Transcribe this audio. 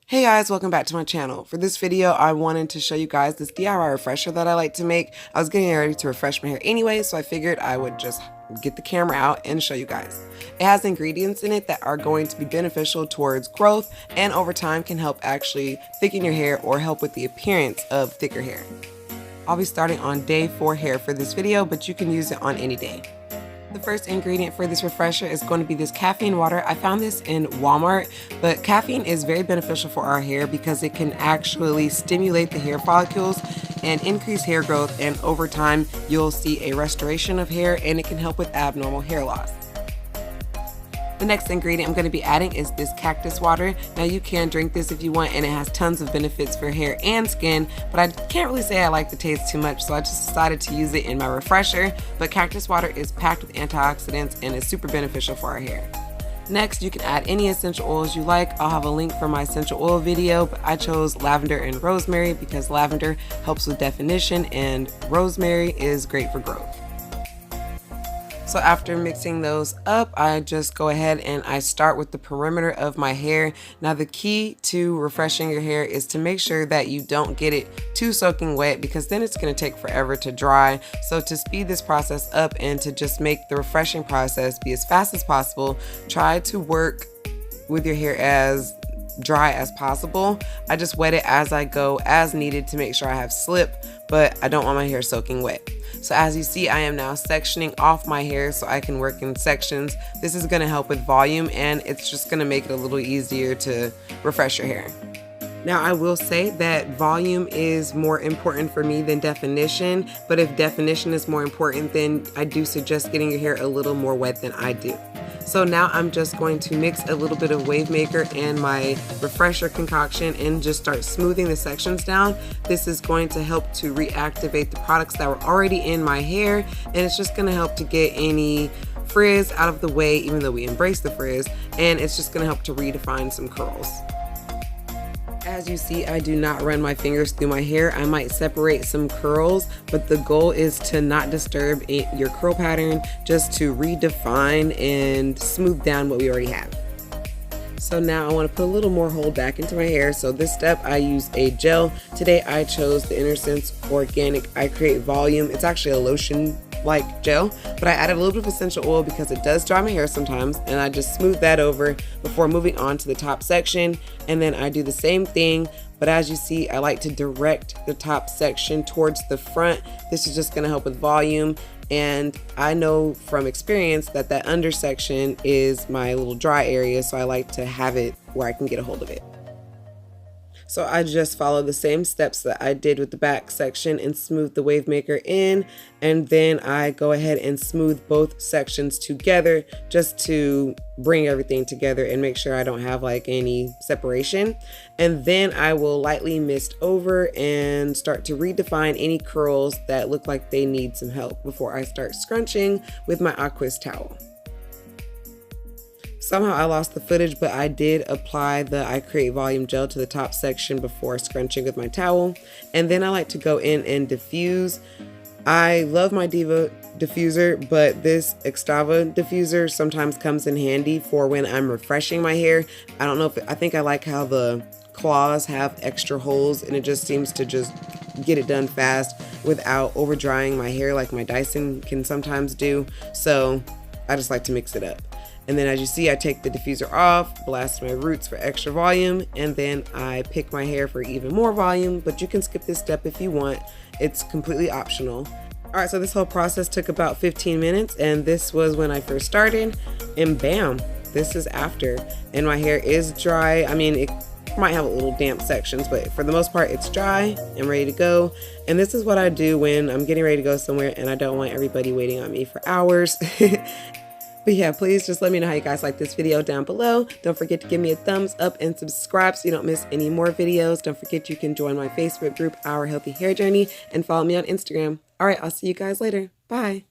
Hey guys, welcome back to my channel. For this video, I wanted to show you guys this DIY refresher that I like to make. I was getting ready to refresh my hair anyway, so I figured I would just get the camera out and show you guys. It has ingredients in it that are going to be beneficial towards growth and over time can help actually thicken your hair or help with the appearance of thicker hair. I'll be starting on day 4 hair for this video, but you can use it on any day. The first ingredient for this refresher is going to be this caffeine water. I found this in Walmart, but caffeine is very beneficial for our hair because it can actually stimulate the hair follicles and increase hair growth, and over time you'll see a restoration of hair and it can help with abnormal hair loss. The next ingredient I'm going to be adding is this Cactus Water. Now you can drink this if you want, and it has tons of benefits for hair and skin, but I can't really say I like the taste too much, so I just decided to use it in my refresher. But Cactus Water is packed with antioxidants and is super beneficial for our hair. Next, you can add any essential oils you like. I'll have a link for my essential oil video, but I chose lavender and rosemary because lavender helps with definition and rosemary is great for growth. So after mixing those up, I just go ahead and I start with the perimeter of my hair. Now the key to refreshing your hair is to make sure that you don't get it too soaking wet, because then it's going to take forever to dry. So to speed this process up and to just make the refreshing process be as fast as possible, try to work with your hair as dry as possible. I just wet it as I go as needed to make sure I have slip, but I don't want my hair soaking wet. So as you see, I am now sectioning off my hair so I can work in sections. This is going to help with volume, and it's just going to make it a little easier to refresh your hair. Now I will say that volume is more important for me than definition, but if definition is more important, then I do suggest getting your hair a little more wet than I do. So now I'm just going to mix a little bit of Wavemaker and my refresher concoction and just start smoothing the sections down. This is going to help to reactivate the products that were already in my hair, and it's just going to help to get any frizz out of the way, even though we embrace the frizz, and it's just going to help to redefine some curls. As you see, I do not run my fingers through my hair. I might separate some curls, but the goal is to not disturb your curl pattern, just to redefine and smooth down what we already have. So now I want to put a little more hold back into my hair. So this step I use a gel. Today I chose the Innersense Organic I Create Volume. It's actually a lotion like gel, but I added a little bit of essential oil because it does dry my hair sometimes, and I just smooth that over before moving on to the top section. And then I do the same thing, but as you see, I like to direct the top section towards the front. This is just going to help with volume, and I know from experience that that under section is my little dry area, so I like to have it where I can get a hold of it. So I just follow the same steps that I did with the back section and smooth the Wavemaker in, and then I go ahead and smooth both sections together just to bring everything together and make sure I don't have like any separation. And then I will lightly mist over and start to redefine any curls that look like they need some help before I start scrunching with my Aquis towel. Somehow I lost the footage, but I did apply the I Create Volume gel to the top section before scrunching with my towel. And then I like to go in and diffuse. I love my Diva diffuser, but this Xtava diffuser sometimes comes in handy for when I'm refreshing my hair. I don't know if I think I like how the claws have extra holes, and it just seems to just get it done fast without over drying my hair like my Dyson can sometimes do. So I just like to mix it up. And then as you see, I take the diffuser off, blast my roots for extra volume, and then I pick my hair for even more volume, but you can skip this step if you want. It's completely optional. All right, so this whole process took about 15 minutes, and this was when I first started, and bam, this is after. And my hair is dry. I mean, it might have a little damp sections, but for the most part, it's dry and ready to go. And this is what I do when I'm getting ready to go somewhere and I don't want everybody waiting on me for hours. But yeah, please just let me know how you guys like this video down below. Don't forget to give me a thumbs up and subscribe so you don't miss any more videos. Don't forget you can join my Facebook group, Our Healthy Hair Journey, and follow me on Instagram. All right, I'll see you guys later. Bye.